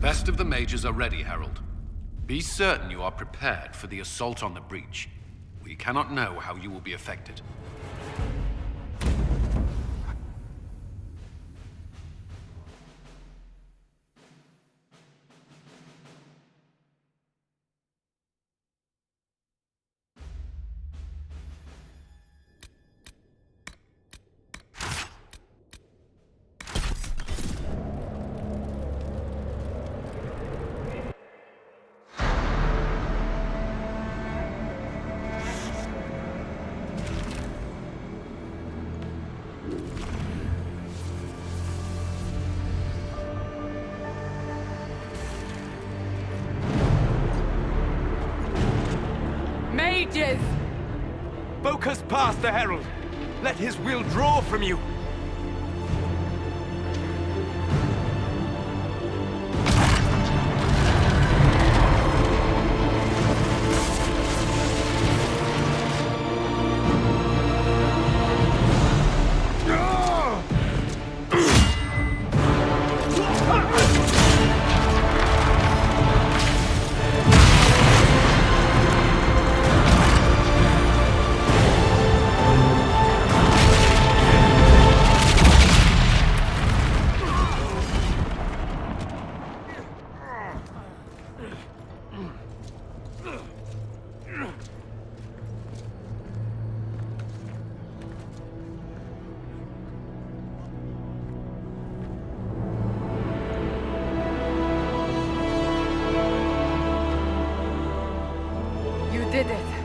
best of the mages are ready, Herald. Be certain you are prepared for the assault on the breach. We cannot know how you will be affected. Mages! Focus past the Herald. Let his will draw from you. Did it.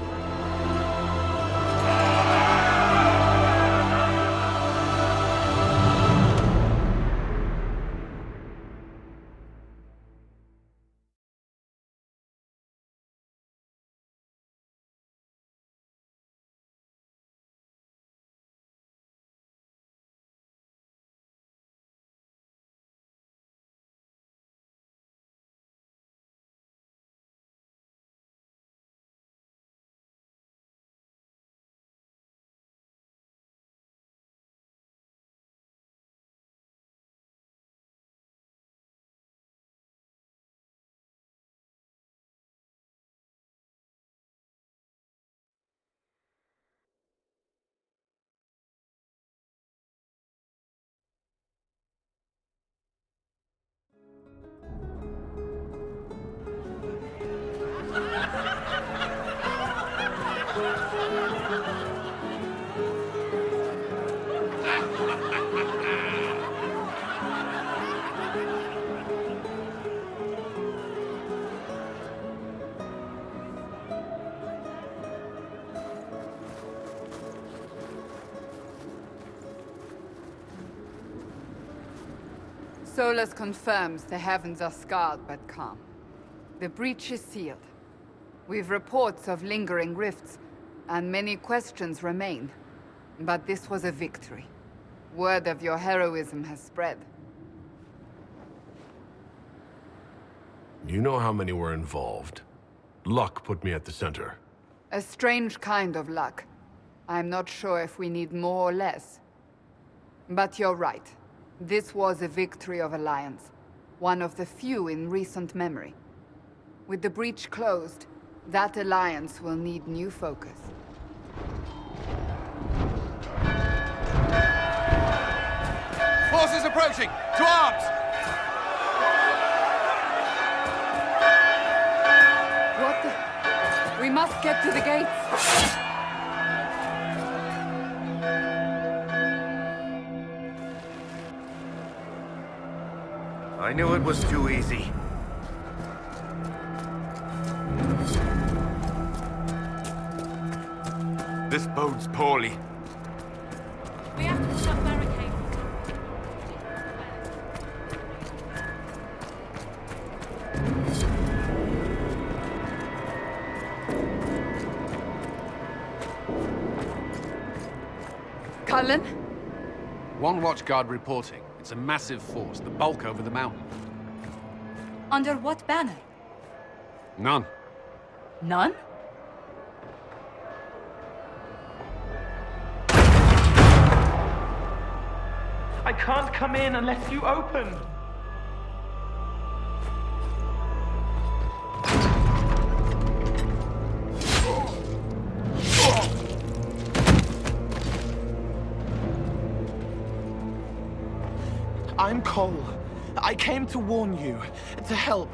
Solus confirms the heavens are scarred but calm. The breach is sealed. We've reports of lingering rifts, and many questions remain. But this was a victory. Word of your heroism has spread. You know how many were involved. Luck put me at the center. A strange kind of luck. I'm not sure if we need more or less. But you're right. This was a victory of Alliance. One of the few in recent memory. With the breach closed, that alliance will need new focus. Forces approaching! To arms! What the... We must get to the gates! I knew it was too easy. This bodes poorly. We have to put up barricades. Cullen? One watchguard reporting. It's a massive force, the bulk over the mountain. Under what banner? None. None? I can't come in unless you open. I'm Cole. I came to warn you, to help.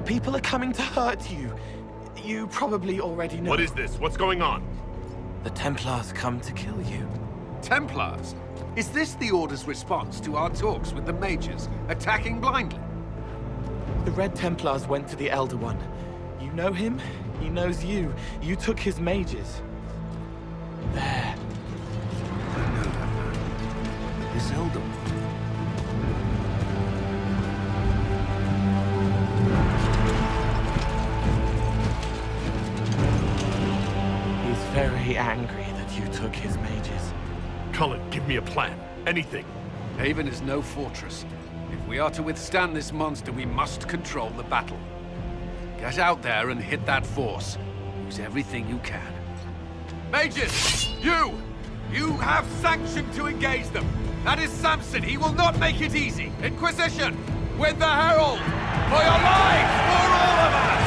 People are coming to hurt you. You probably already know. What is this? What's going on? The Templars come to kill you. Templars? Is this the Order's response to our talks with the mages, attacking blindly? The Red Templars went to the Elder One. You know him, he knows you. You took his mages. There. I know that man. This Elder One. He's very angry that you took his mages. Cullen, give me a plan. Anything. Haven is no fortress. If we are to withstand this monster, we must control the battle. Get out there and hit that force. Use everything you can. Mages! You have sanction to engage them. That is Samson. He will not make it easy. Inquisition! With the Herald! For your lives! For all of us!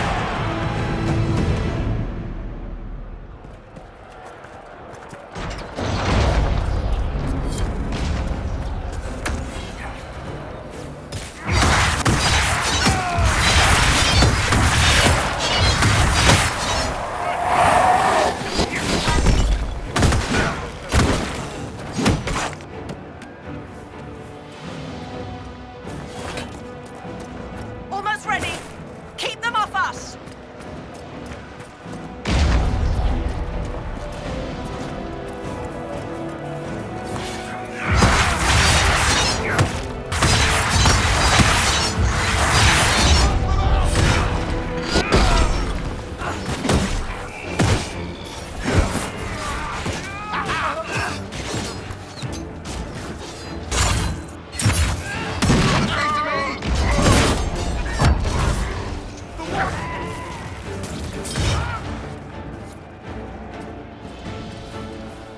Almost ready. Keep them off us.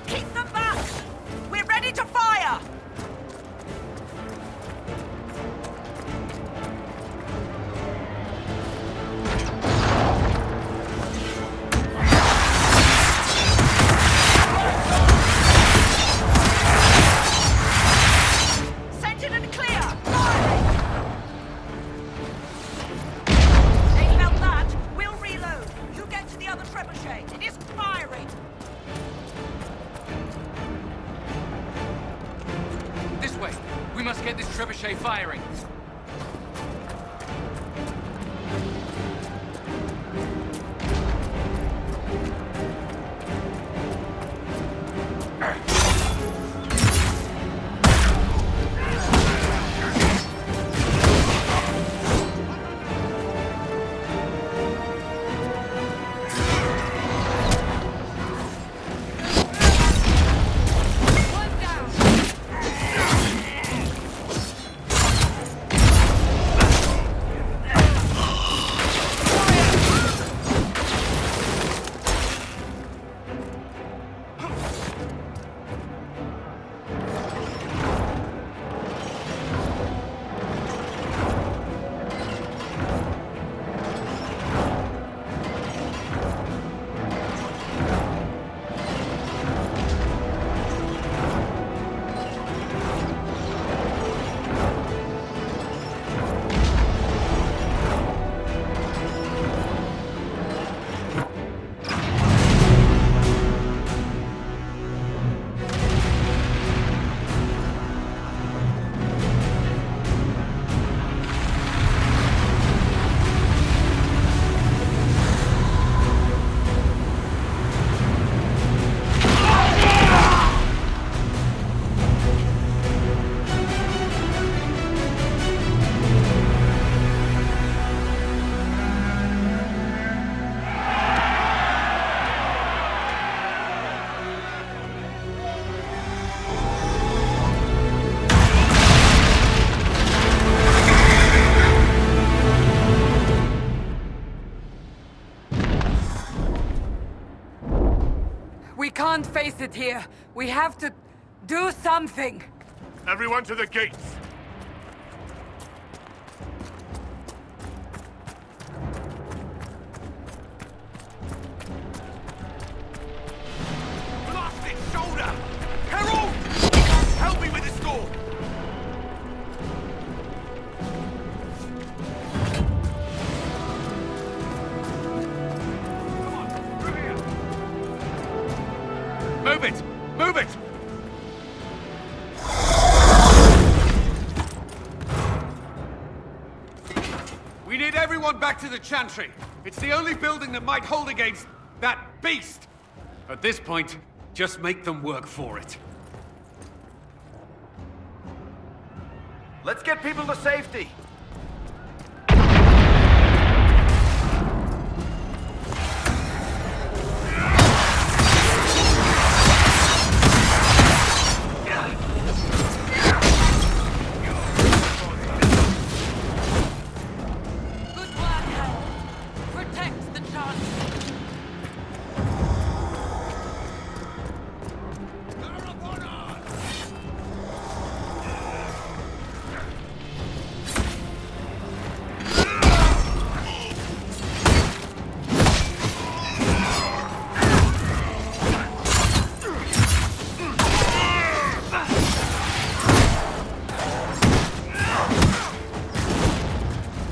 Keep them back. We're ready to fire. Sentient and clear. Firing. They felt that. We'll reload. You get to the other trebuchet. It is firing. This way. We must get this trebuchet firing. One down. We can't face it here. We have to do something. Everyone to the gates! Blast its shoulder! Herald! Help me with this door! Move it! We need everyone back to the Chantry. It's the only building that might hold against that beast. At this point, just make them work for it. Let's get people to safety. Good work, Hal. Protect the Chancellor.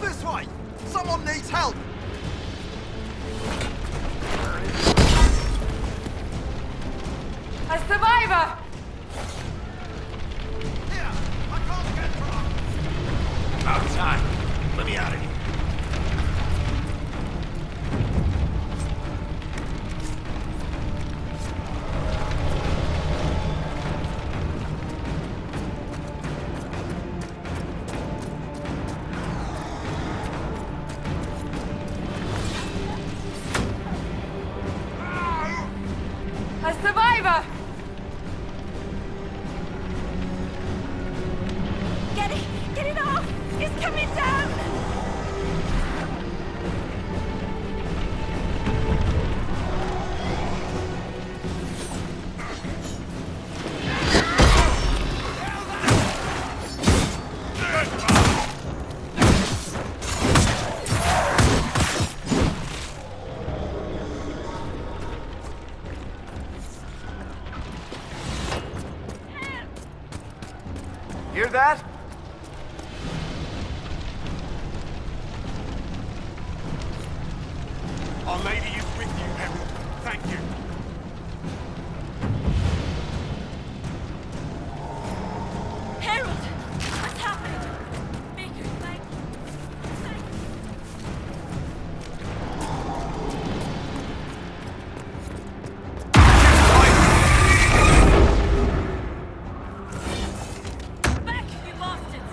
This way! Someone needs help! A survivor! Here! I can't get through! About time. Let me out of here. A survivor! Get it! Get it off! It's coming down! Hear that? Our lady is with you, Herald. Thank you. Harold! What's happening? Make her thank Back, you bastards!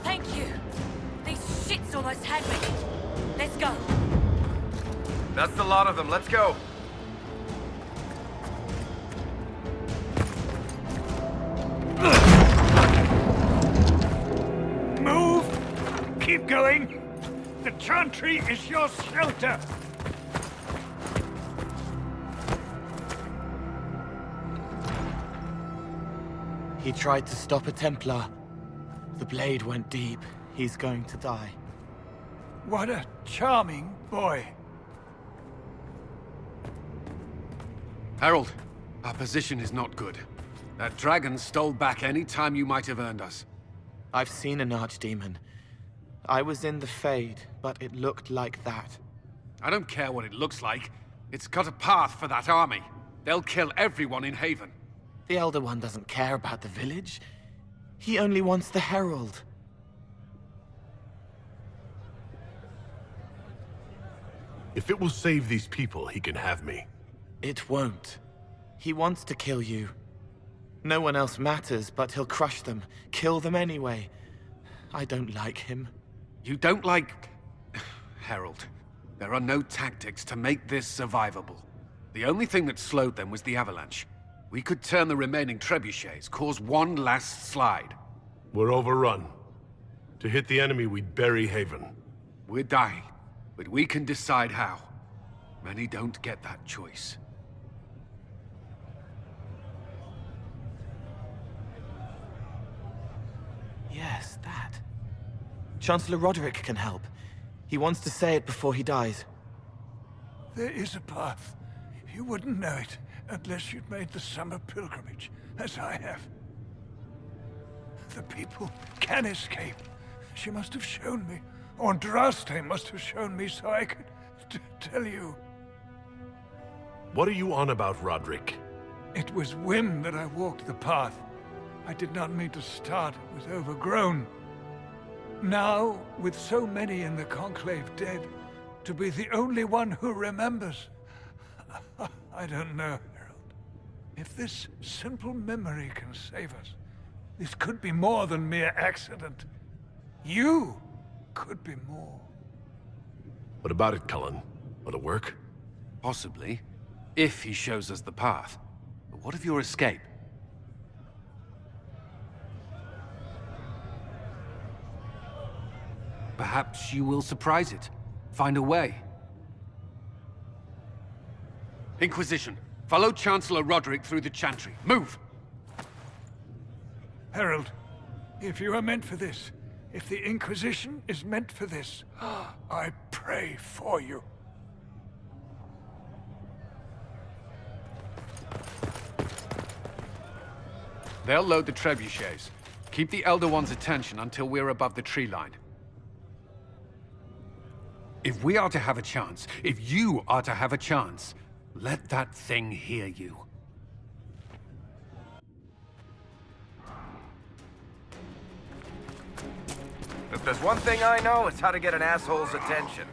Thank you. These shits almost had me. Let's go. That's the lot of them. Let's go. Move! Keep going! The Chantry is your shelter! He tried to stop a Templar. The blade went deep. He's going to die. What a charming boy. Harold, our position is not good. That dragon stole back any time you might have earned us. I've seen an archdemon. I was in the Fade, but it looked like that. I don't care what it looks like. It's got a path for that army. They'll kill everyone in Haven. The Elder One doesn't care about the village. He only wants the Herald. If it will save these people, he can have me. It won't. He wants to kill you. No one else matters, but he'll crush them, kill them anyway. I don't like him. You don't like... Harold, there are no tactics to make this survivable. The only thing that slowed them was the avalanche. We could turn the remaining trebuchets, cause one last slide. We're overrun. To hit the enemy, we'd bury Haven. We're dying, but we can decide how. Many don't get that choice. Yes, that. Chancellor Roderick can help. He wants to say it before he dies. There is a path. You wouldn't know it unless you'd made the summer pilgrimage, as I have. The people can escape. She must have shown me. Or Andraste must have shown me so I could tell you. What are you on about, Roderick? It was whim that I walked the path. I did not mean to start. It was overgrown. Now, with so many in the Conclave dead, to be the only one who remembers... I don't know, Herald. If this simple memory can save us, this could be more than mere accident. You could be more. What about it, Cullen? Will it work? Possibly, if he shows us the path. But what of your escape? Perhaps you will surprise it. Find a way. Inquisition, follow Chancellor Roderick through the Chantry. Move! Herald, if you are meant for this, if the Inquisition is meant for this, I pray for you. They'll load the trebuchets. Keep the Elder One's attention until we're above the tree line. If we are to have a chance, if you are to have a chance, let that thing hear you. If there's one thing I know, it's how to get an asshole's attention.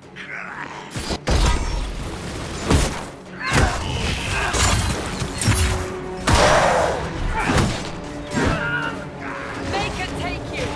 They can take you!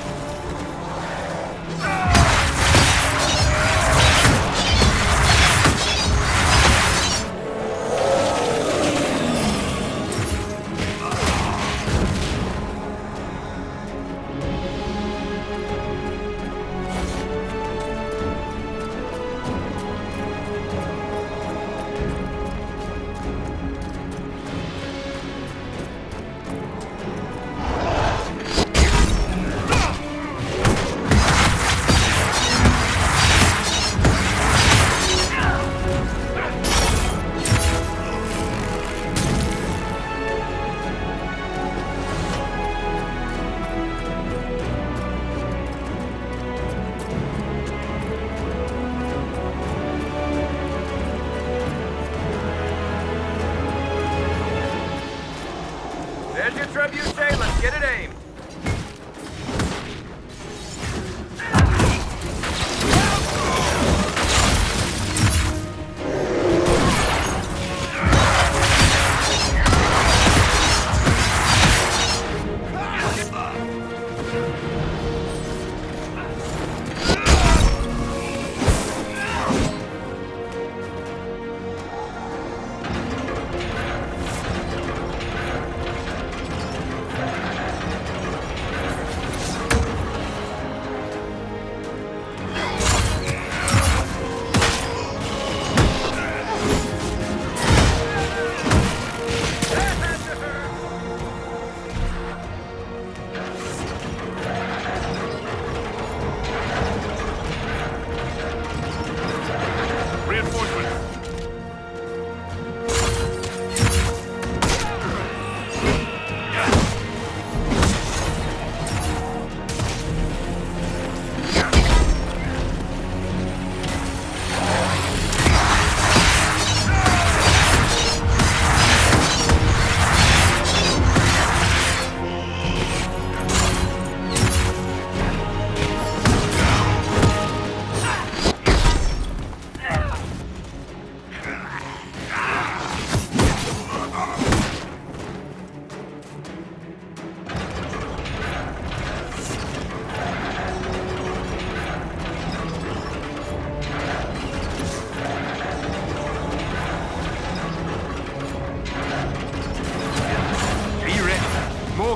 There's your trebuchet, let's get it aimed.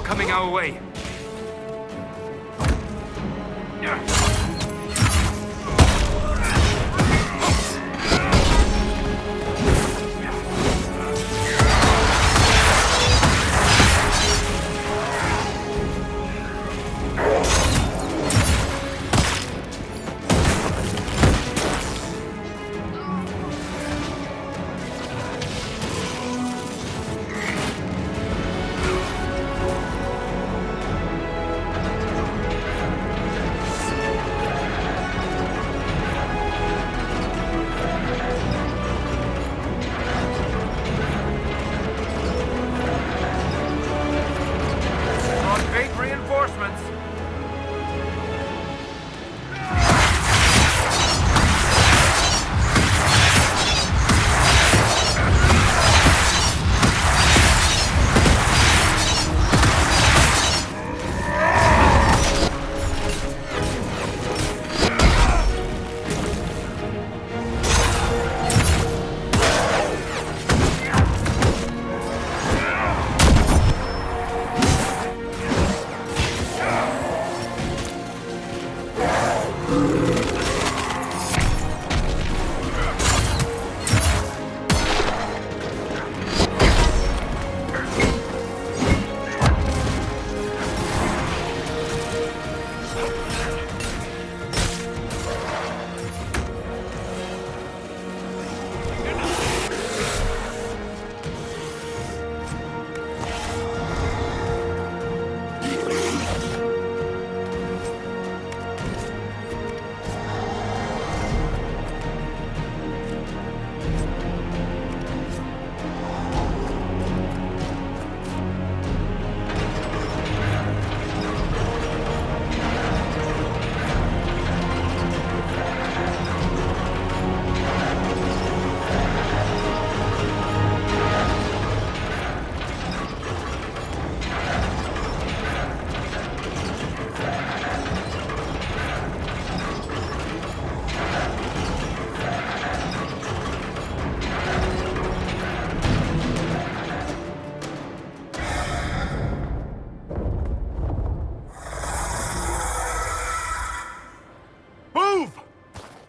Coming our way.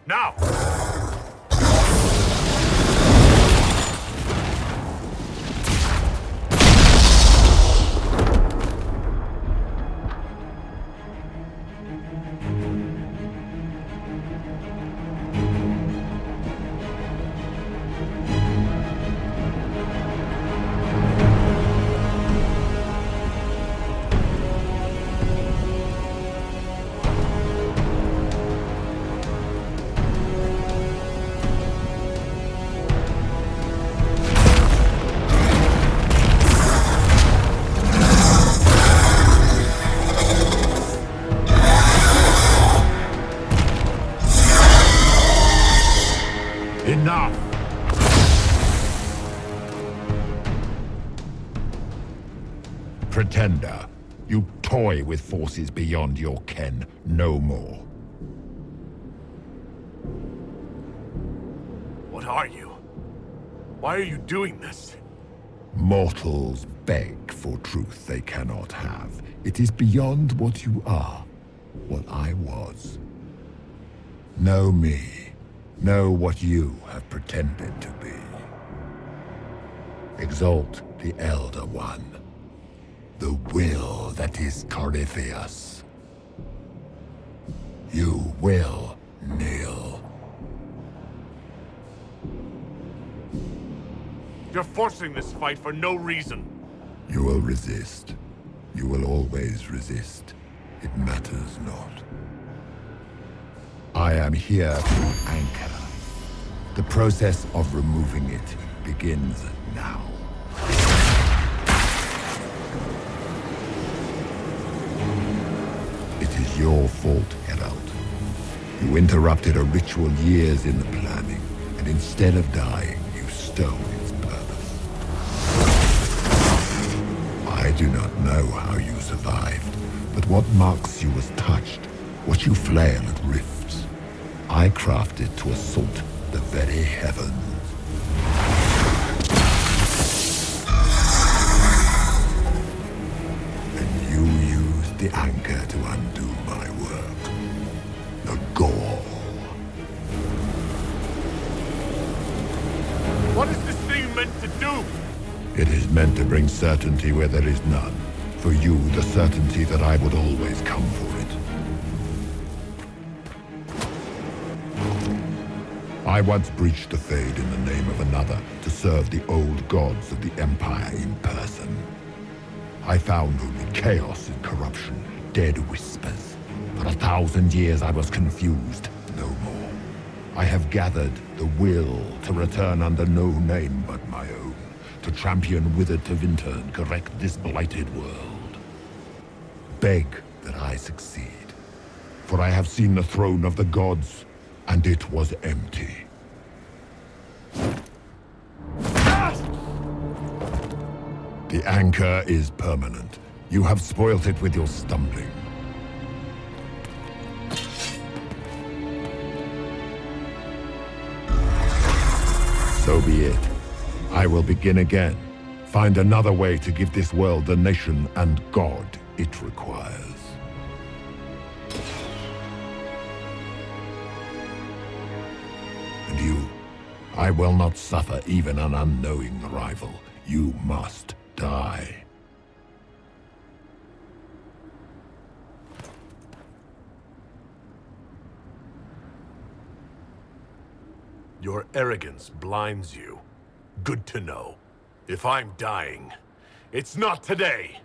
Now! Enough! Pretender, you toy with forces beyond your ken no more. What are you? Why are you doing this? Mortals beg for truth they cannot have. It is beyond what you are, what I was. Know me. Know what you have pretended to be. Exalt the Elder One. The will that is Corypheus. You will kneel. You're forcing this fight for no reason. You will resist. You will always resist. It matters not. I am here to anchor. The process of removing it begins now. It is your fault, Herald. You interrupted a ritual years in the planning, and instead of dying, you stole its purpose. I do not know how you survived, but what marks you as touched, what you flail at rifts, I crafted to assault the very heavens. And you used the anchor to undo my work. The gall. What is this thing meant to do? It is meant to bring certainty where there is none. For you, the certainty that I would always come for it. I once breached the Fade in the name of another to serve the old gods of the Empire in person. I found only chaos and corruption, dead whispers. For 1,000 years I was confused, no more. I have gathered the will to return under no name but my own, to champion withered to winter and correct this blighted world. Beg that I succeed, for I have seen the throne of the gods, and it was empty. The anchor is permanent. You have spoilt it with your stumbling. So be it. I will begin again. Find another way to give this world the nation and God it requires. And you, I will not suffer even an unknowing rival. You must die. Your arrogance blinds you. Good to know. If I'm dying, it's not today.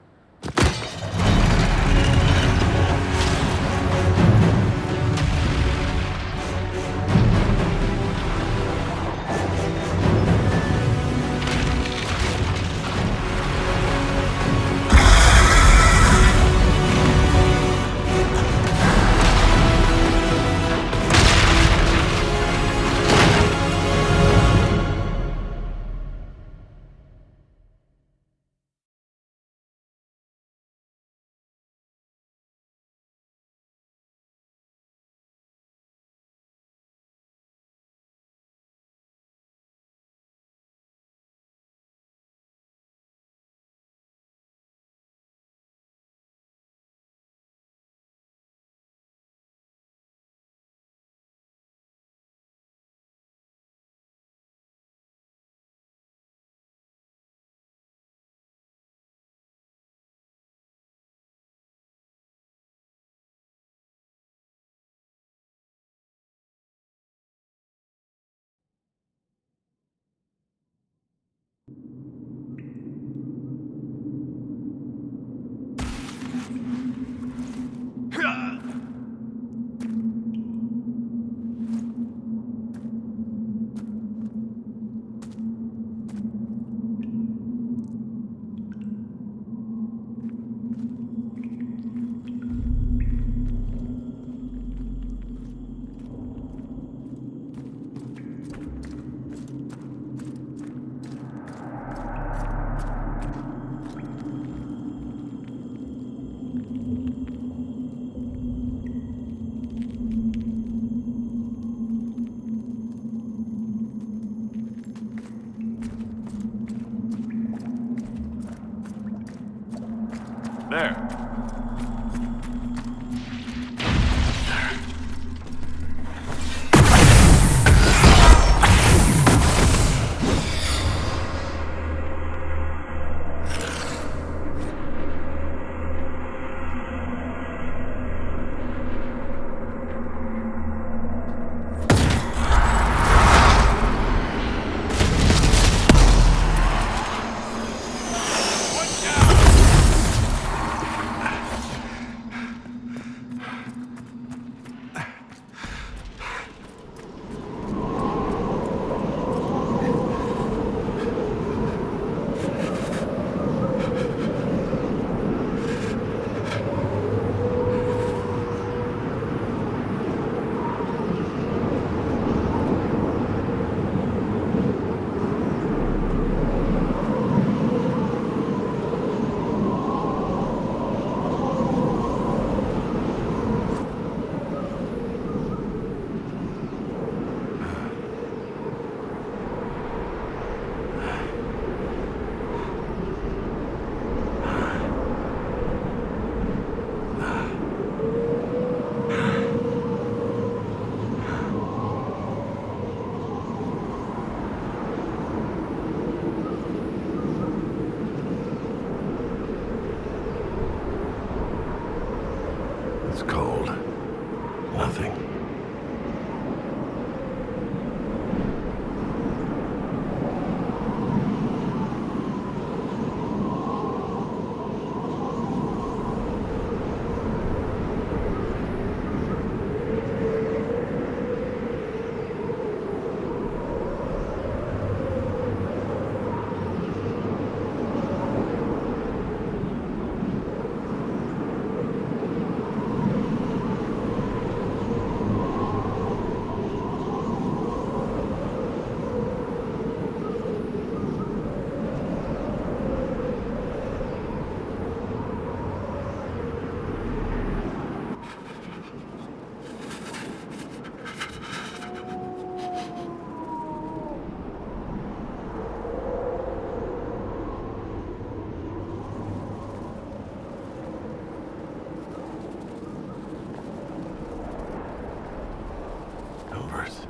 numbers.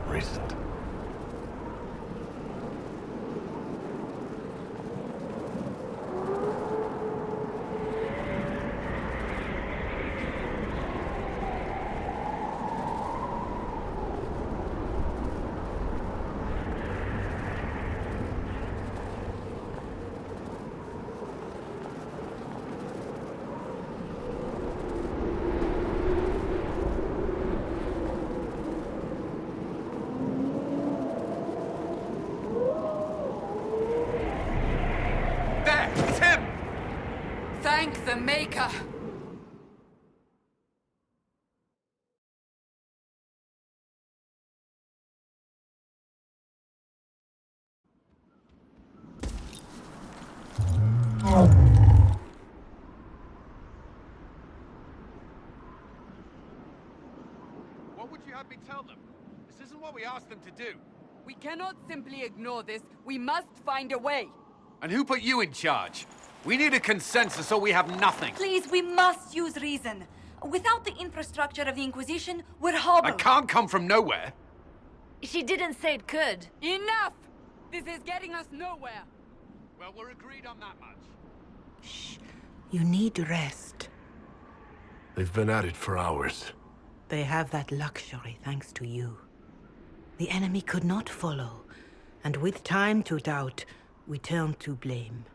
Recent. Thank the Maker! What would you have me tell them? This isn't what we asked them to do. We cannot simply ignore this. We must find a way. And who put you in charge? We need a consensus or we have nothing. Please, we must use reason. Without the infrastructure of the Inquisition, we're hobbled. I can't come from nowhere. She didn't say it could. Enough! This is getting us nowhere. Well, we're agreed on that much. Shh. You need rest. They've been at it for hours. They have that luxury thanks to you. The enemy could not follow, and with time to doubt, we turn to blame.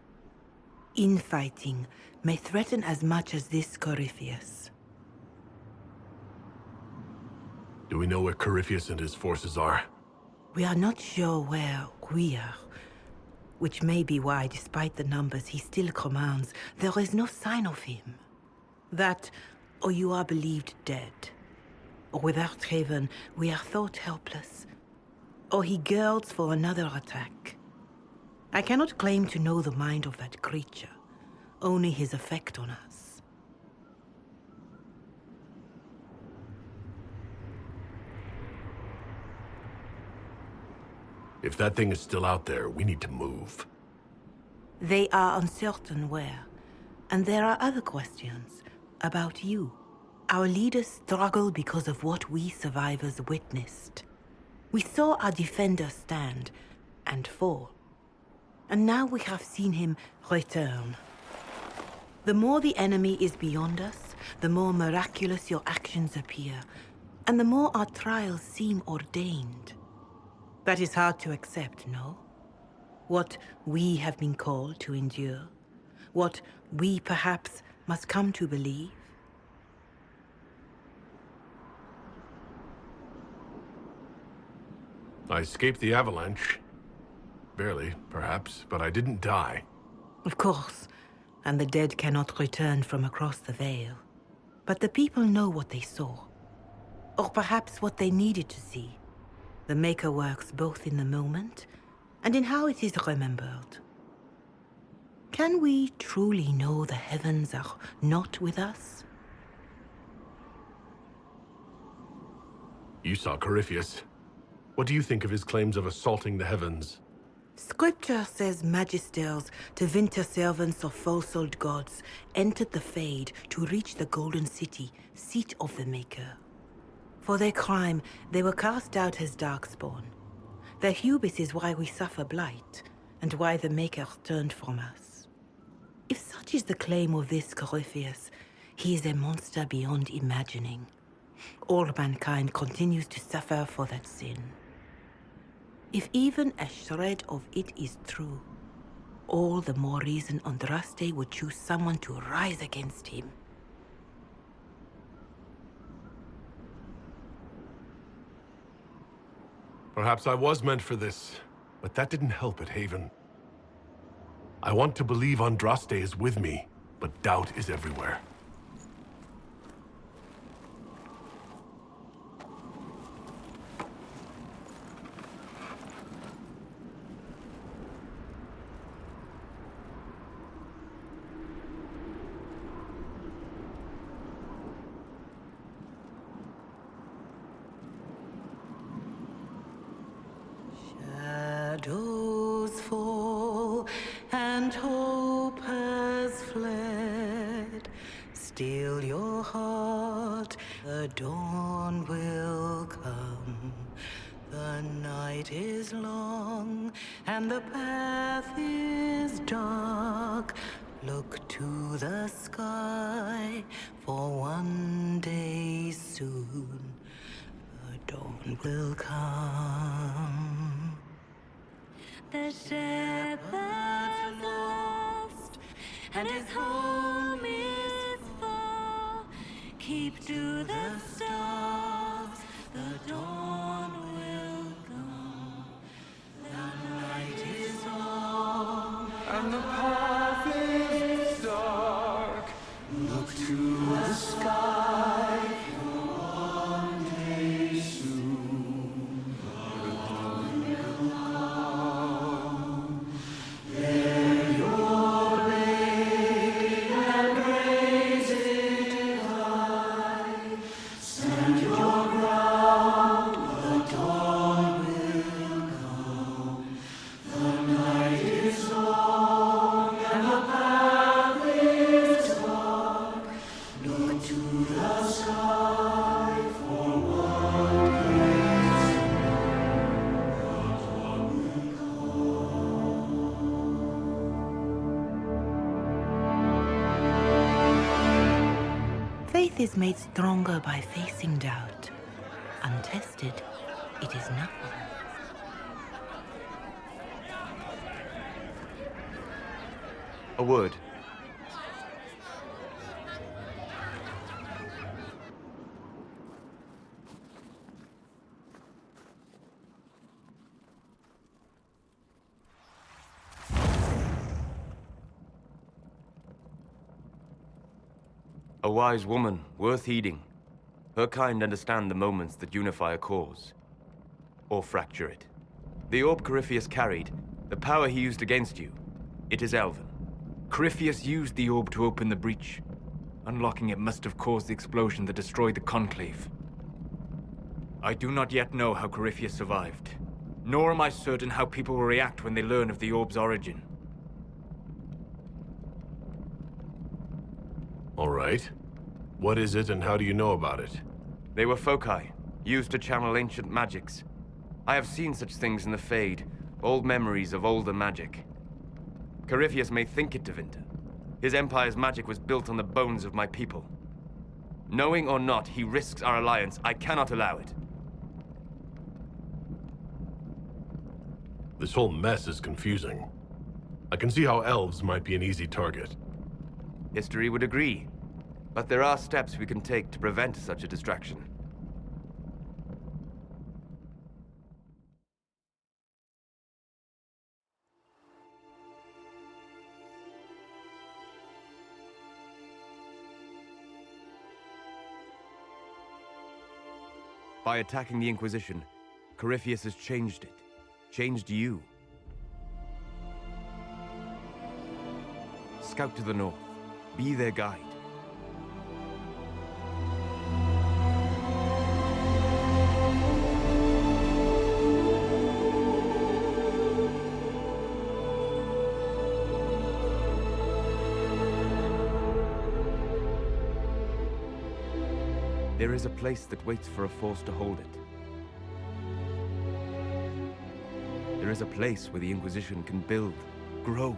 Infighting may threaten as much as this Corypheus. Do we know where Corypheus and his forces are? We are not sure where we are, which may be why, despite the numbers he still commands, there is no sign of him. That, or you are believed dead. Or without Haven, we are thought helpless. Or he girds for another attack. I cannot claim to know the mind of that creature, only his effect on us. If that thing is still out there, we need to move. They are uncertain where, and there are other questions about you. Our leaders struggle because of what we survivors witnessed. We saw our defender stand and fall. And now we have seen him return. The more the enemy is beyond us, the more miraculous your actions appear, and the more our trials seem ordained. That is hard to accept, no? What we have been called to endure, what we perhaps must come to believe. I escaped the avalanche. Barely, perhaps, but I didn't die. Of course, and the dead cannot return from across the veil. But the people know what they saw. Or perhaps what they needed to see. The Maker works both in the moment and in how it is remembered. Can we truly know the heavens are not with us? You saw Corypheus. What do you think of his claims of assaulting the heavens? Scripture says magisters, to winter servants of false-souled gods, entered the Fade to reach the Golden City, seat of the Maker. For their crime, they were cast out as darkspawn. Their hubris is why we suffer blight, and why the Maker turned from us. If such is the claim of this Corypheus, he is a monster beyond imagining. All mankind continues to suffer for that sin. If even a shred of it is true, all the more reason Andraste would choose someone to rise against him. Perhaps I was meant for this, but that didn't help at Haven. I want to believe Andraste is with me, but doubt is everywhere. Shadows fall and hope has fled. Still your heart, the dawn will come. The night is long and the path is dark. Look to the sky, for one day soon the dawn will come. The shepherd's lost, and his home is far. Keep to the stars, the dawn will come. The night is long, And the path is dark. Look to the sky. For one day soon the dawn will come. Bear your blade and raise it high. Stand your ground, the dawn will come. The night is long and the path is dark. Look to the sky for one day Faith is made stronger by facing doubt. Untested, it is nothing. A word. A wise woman, worth heeding. Her kind understand the moments that unify a cause. Or fracture it. The orb Corypheus carried, the power he used against you, it is elven. Corypheus used the orb to open the breach. Unlocking it must have caused the explosion that destroyed the Conclave. I do not yet know how Corypheus survived, nor am I certain how people will react when they learn of the orb's origin. All right. What is it and how do you know about it? They were foci, used to channel ancient magics. I have seen such things in the Fade, old memories of older magic. Corypheus may think it Tevinter. His empire's magic was built on the bones of my people. Knowing or not, he risks our alliance. I cannot allow it. This whole mess is confusing. I can see how elves might be an easy target. History would agree. But there are steps we can take to prevent such a distraction. By attacking the Inquisition, Corypheus has changed it. Changed you. Scout to the north. Be their guide. There is a place that waits for a force to hold it. There is a place where the Inquisition can build, grow.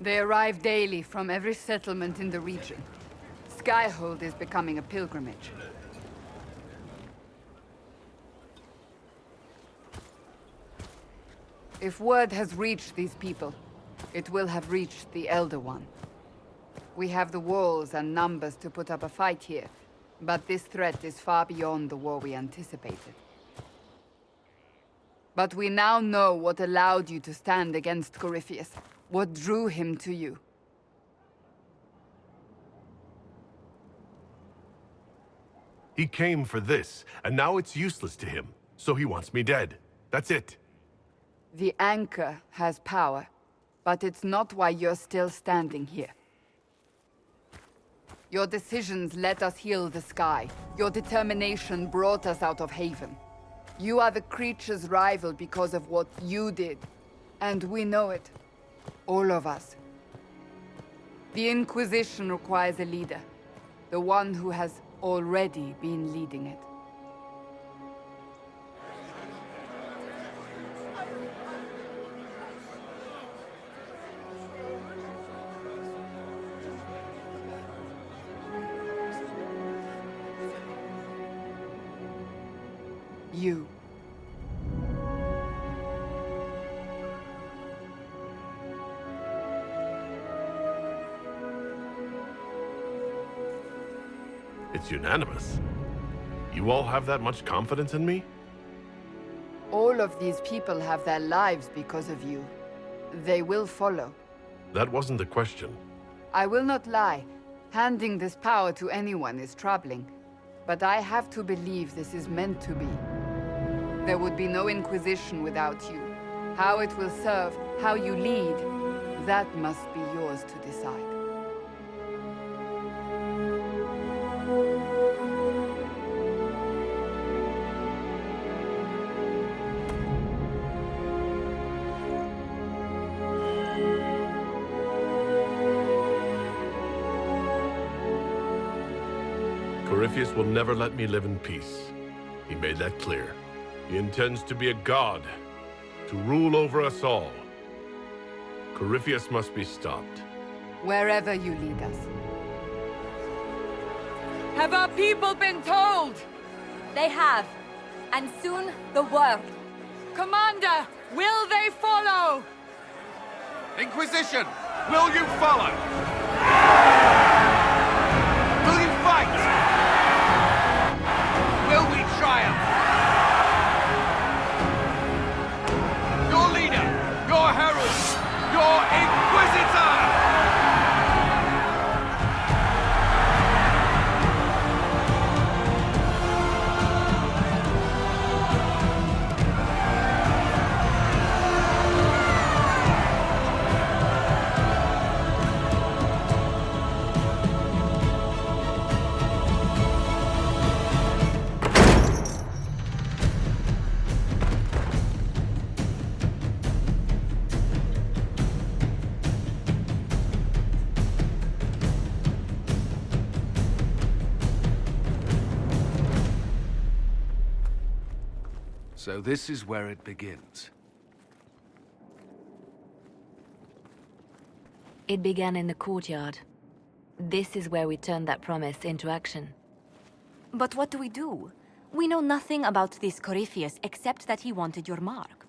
They arrive daily from every settlement in the region. Skyhold is becoming a pilgrimage. If word has reached these people, it will have reached the Elder One. We have the walls and numbers to put up a fight here, but this threat is far beyond the war we anticipated. But we now know what allowed you to stand against Corypheus, what drew him to you. He came for this, and now it's useless to him, so he wants me dead. That's it. The Anchor has power, but it's not why you're still standing here. Your decisions let us heal the sky. Your determination brought us out of Haven. You are the creature's rival because of what you did. And we know it. All of us. The Inquisition requires a leader. The one who has already been leading it. You. It's unanimous. You all have that much confidence in me? All of these people have their lives because of you. They will follow. That wasn't the question. I will not lie. Handing this power to anyone is troubling. But I have to believe this is meant to be. There would be no Inquisition without you. How it will serve, how you lead, that must be yours to decide. Corypheus will never let me live in peace. He made that clear. He intends to be a god, to rule over us all. Corypheus must be stopped. Wherever you lead us. Have our people been told? They have. And soon, the world. Commander, will they follow? Inquisition, will you follow? Will you fight? Will we triumph? Your leader, your herald, your Inquisitor! So this is where it begins. It began in the courtyard. This is where we turned that promise into action. But what do we do? We know nothing about this Corypheus except that he wanted your mark.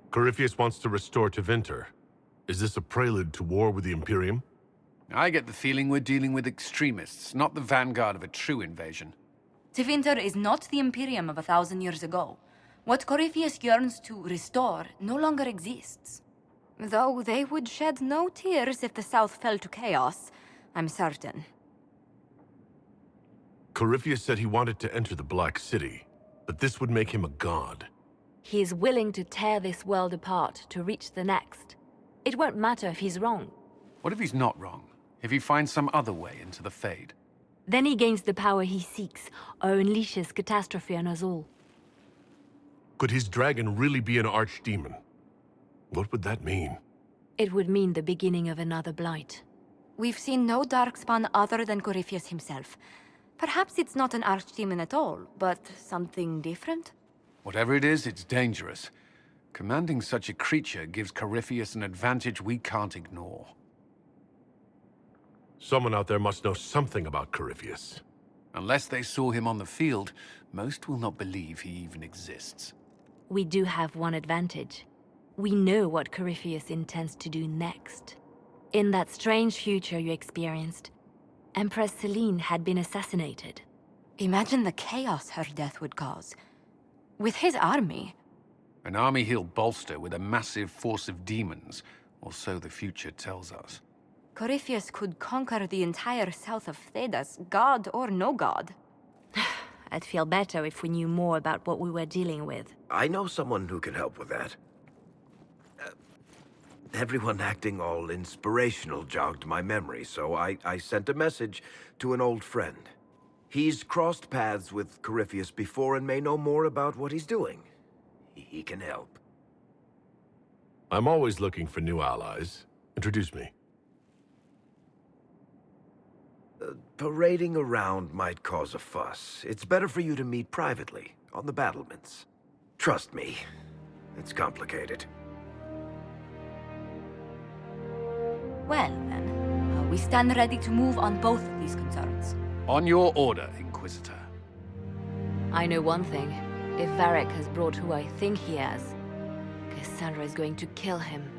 Corypheus wants to restore Tevinter. Is this a prelude to war with the Imperium? I get the feeling we're dealing with extremists, not the vanguard of a true invasion. Tevinter is not the Imperium of 1,000 years ago. What Corypheus yearns to restore no longer exists. Though they would shed no tears if the South fell to chaos, I'm certain. Corypheus said he wanted to enter the Black City, but this would make him a god. He is willing to tear this world apart to reach the next. It won't matter if he's wrong. What if he's not wrong? If he finds some other way into the Fade? Then he gains the power he seeks, or unleashes catastrophe on us all. Could his dragon really be an archdemon? What would that mean? It would mean the beginning of another blight. We've seen no Darkspawn other than Corypheus himself. Perhaps it's not an archdemon at all, but something different? Whatever it is, it's dangerous. Commanding such a creature gives Corypheus an advantage we can't ignore. Someone out there must know something about Corypheus. Unless they saw him on the field, most will not believe he even exists. We do have one advantage. We know what Corypheus intends to do next. In that strange future you experienced, Empress Selene had been assassinated. Imagine the chaos her death would cause. With his army. An army he'll bolster with a massive force of demons, or so the future tells us. Corypheus could conquer the entire south of Thedas, god or no god. I'd feel better if we knew more about what we were dealing with. I know someone who can help with that. Everyone acting all inspirational jogged my memory, so I sent a message to an old friend. He's crossed paths with Corypheus before and may know more about what he's doing. He can help. I'm always looking for new allies. Introduce me. Parading around might cause a fuss. It's better for you to meet privately, on the battlements. Trust me, it's complicated. Well, then, we stand ready to move on both of these concerns. On your order, Inquisitor. I know one thing. If Varric has brought who I think he has, Cassandra is going to kill him.